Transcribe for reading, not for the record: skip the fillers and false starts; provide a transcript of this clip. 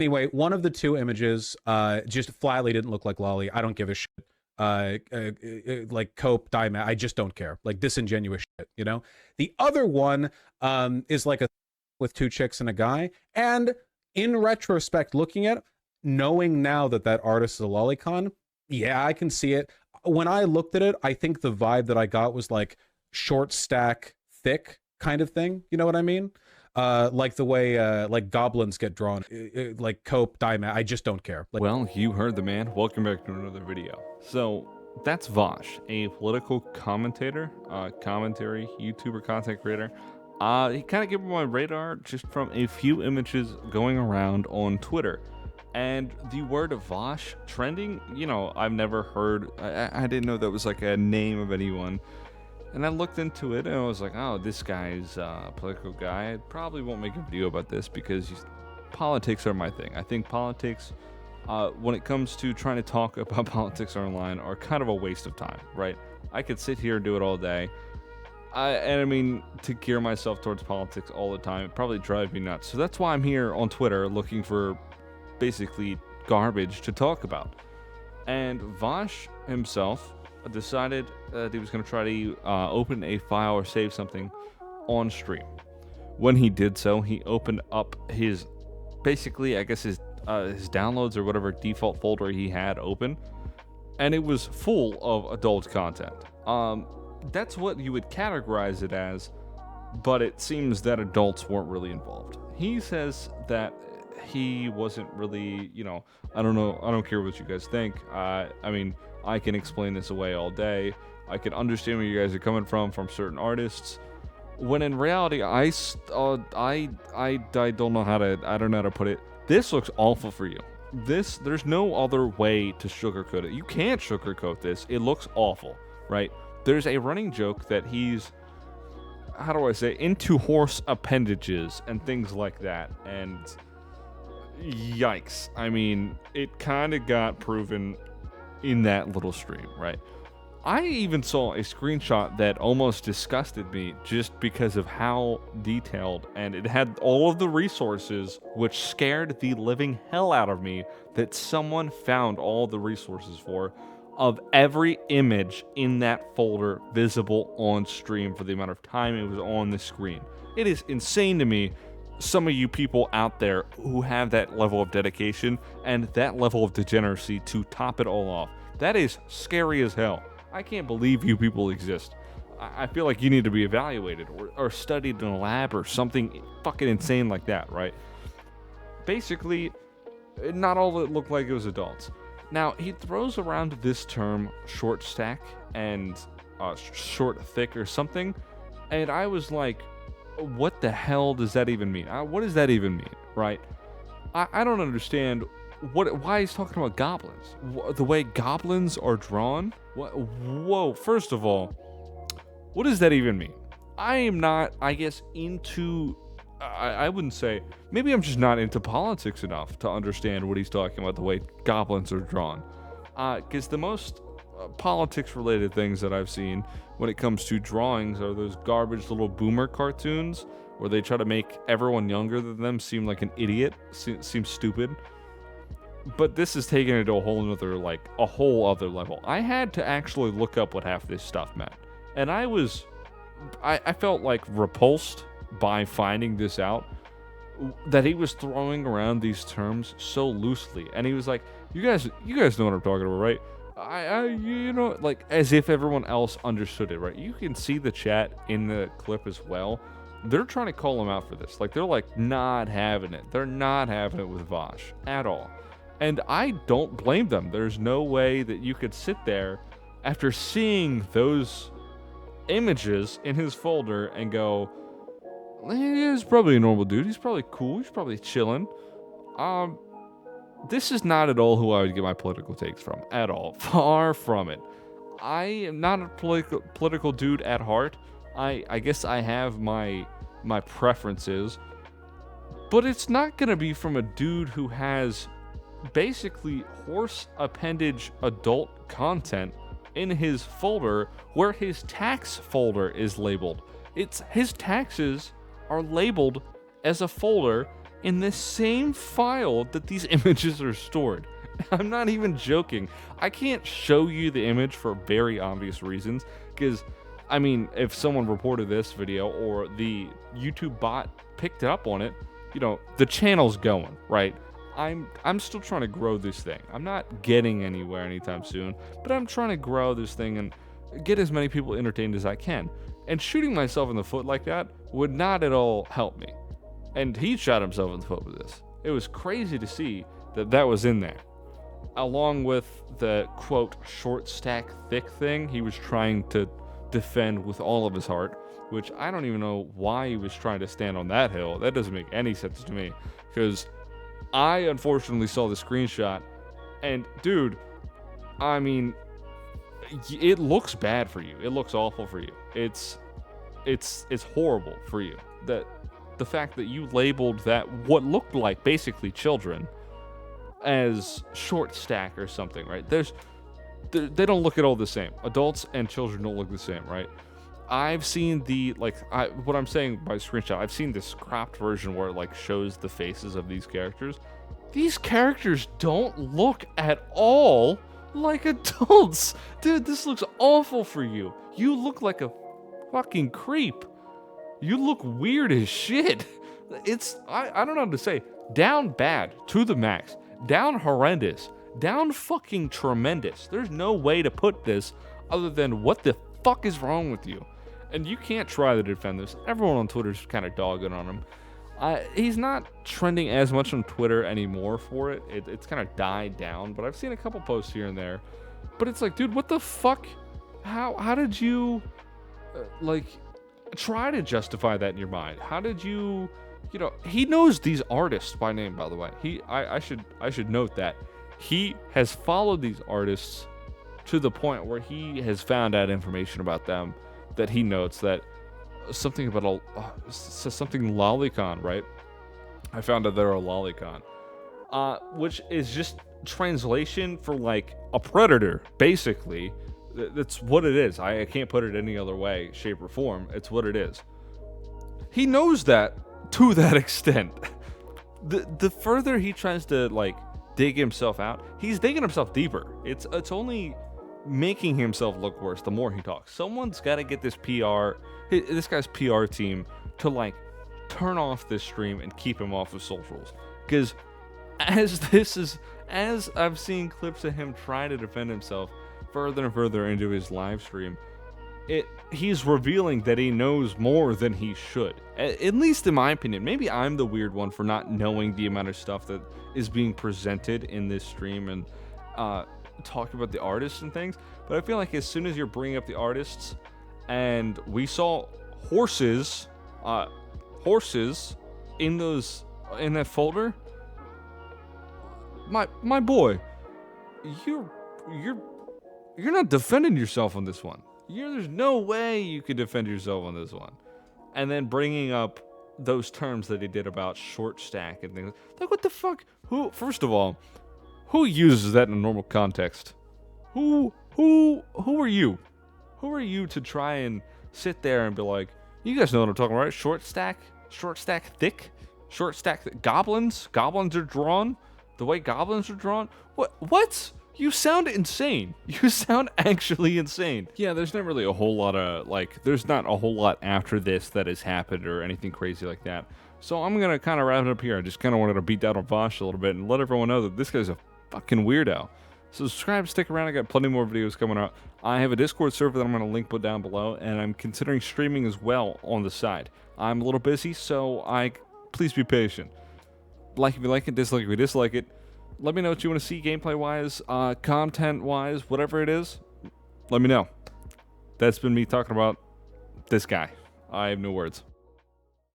Anyway, one of the two images just flatly didn't look like lolly. I don't give a shit. Like cope diamond, I just don't care. Like disingenuous shit, you know. The other one is like a with two chicks and a guy, and in retrospect, looking at it, knowing now that that artist is a lolicon, yeah, I can see it. When I looked at it, I think the vibe that I got was like short stack thick kind of thing, you know what I mean? Like the way like goblins get drawn, like cope diamond, I just don't care. Like, Well, you heard the man. Welcome back to another video. So that's Vaush, a political commentator, commentary YouTuber, content creator. He kind of came on my radar just from a few images going around on Twitter. And the word Vaush trending, you know, I've never heard, I didn't know that was like a name of anyone. And I looked into it and I was like, oh, this guy's a political guy. I probably won't make a video about this because politics are my thing. I think politics, when it comes to trying to talk about politics online, are kind of a waste of time, right? I could sit here and do it all day. And I mean, to gear myself towards politics all the time, it probably drives me nuts. So that's why I'm here on Twitter looking for basically garbage to talk about. And Vaush himself decided that he was going to try to open a file or save something on stream. When he did so, he opened up his, basically, I guess his downloads or whatever default folder he had open, and it was full of adult content. That's what you would categorize it as, but it seems that adults weren't really involved. He says that he wasn't really, you know, I don't know, I don't care what you guys think. I mean, I can explain this away all day. I can understand where you guys are coming from certain artists. When in reality, I don't know how to put it. This looks awful for you. There's no other way to sugarcoat it. You can't sugarcoat this. It looks awful, right? There's a running joke that he's, how do I say, into horse appendages and things like that. And yikes. I mean, it kind of got proven in that little stream, right? I even saw a screenshot that almost disgusted me just because of how detailed, and it had all of the resources, which scared the living hell out of me that someone found all the resources for, of every image in that folder visible on stream for the amount of time it was on the screen. It is insane to me, some of you people out there who have that level of dedication and that level of degeneracy to top it all off. That is scary as hell. I can't believe you people exist. I feel like you need to be evaluated or studied in a lab or something fucking insane like that, right? Basically, not all of it looked like it was adults. Now, he throws around this term short stack and short thick or something, and I was like, what the hell does that even mean? What does that even mean, right? I don't understand why he's talking about goblins. The way goblins are drawn? Whoa, first of all, what does that even mean? I am not, I guess, into, I wouldn't say, maybe I'm just not into politics enough to understand what he's talking about, the way goblins are drawn. Because the most politics-related things that I've seen when it comes to drawings are those garbage little boomer cartoons where they try to make everyone younger than them seem like an idiot, seem stupid. But this is taking it to a whole other level. I had to actually look up what half this stuff meant. And I felt like repulsed by finding this out, that he was throwing around these terms so loosely. And he was like, you guys know what I'm talking about, right? You know, like as if everyone else understood it, right? You can see the chat in the clip as well. They're trying to call him out for this. Like, they're like not having it. They're not having it with Vaush at all. And I don't blame them. There's no way that you could sit there after seeing those images in his folder and go, he's probably a normal dude. He's probably cool. He's probably chilling. This is not at all who I would get my political takes from. At all. Far from it. I am not a political dude at heart. I guess I have my preferences. But it's not going to be from a dude who has basically horse appendage adult content in his folder where his tax folder is labeled. It's his taxes are labeled as a folder in the same file that these images are stored. I'm not even joking. I can't show you the image for very obvious reasons, because, I mean, if someone reported this video or the YouTube bot picked up on it, you know, the channel's going, right? I'm still trying to grow this thing. I'm not getting anywhere anytime soon, but I'm trying to grow this thing and get as many people entertained as I can. And shooting myself in the foot like that would not at all help me. And he shot himself in the foot with this. It was crazy to see that that was in there. Along with the, quote, short stack thick thing he was trying to defend with all of his heart, which I don't even know why he was trying to stand on that hill. That doesn't make any sense to me, because I unfortunately saw the screenshot, and dude, I mean, it looks bad for you. It looks awful for you. It's horrible for you. That the fact that you labeled that what looked like basically children as short stack or something, right? They don't look at all the same. Adults and children don't look the same, right? I've seen what I'm saying by screenshot, I've seen this cropped version where it like shows the faces of these characters. These characters don't look at all like adults. Dude, this looks awful for you. You look like a fucking creep. You look weird as shit. I don't know what to say. Down bad to the max. Down horrendous. Down fucking tremendous. There's no way to put this other than what the fuck is wrong with you? And you can't try to defend this. Everyone on Twitter's kind of dogging on him. He's not trending as much on Twitter anymore for it. It's kind of died down, but I've seen a couple posts here and there. But it's like, dude, what the fuck? How did you try to justify that in your mind? How did you know, he knows these artists by name, by the way. I should note that he has followed these artists to the point where he has found out information about them that he notes that something about something lolicon, right? I found out they're a lolicon, which is just translation for like a predator, basically. That's what it is. I can't put it any other way, shape, or form. It's what it is. He knows that to that extent. The further he tries to like dig himself out, he's digging himself deeper. It's only making himself look worse the more he talks. Someone's got to get this guy's PR team to like turn off this stream and keep him off of socials, because as I've seen clips of him trying to defend himself further and further into his live stream, he's revealing that he knows more than he should, at least in my opinion. Maybe I'm the weird one for not knowing the amount of stuff that is being presented in this stream and talk about the artists and things, but I feel like as soon as you're bringing up the artists, and we saw horses in that folder, my boy, you're not defending yourself on this one. There's no way you could defend yourself on this one. And then bringing up those terms that he did about short stack and things like, what the fuck? First of all, who uses that in a normal context? Who are you? Who are you to try and sit there and be like, you guys know what I'm talking about, right? Short stack thick, goblins are drawn the way goblins are drawn. What? You sound insane. You sound actually insane. Yeah, there's not really a whole lot of, there's not a whole lot after this that has happened or anything crazy like that. So I'm going to kind of wrap it up here. I just kind of wanted to beat down on Vaush a little bit and let everyone know that this guy's a fucking weirdo. So subscribe, stick around. I got plenty more videos coming out. I have a Discord server that I'm going to link put down below, and I'm considering streaming as well on the side. I'm a little busy, so please be patient. Like if you like it, dislike if you dislike it. Let me know what you want to see gameplay-wise, content-wise, whatever it is. Let me know. That's been me talking about this guy. I have no words.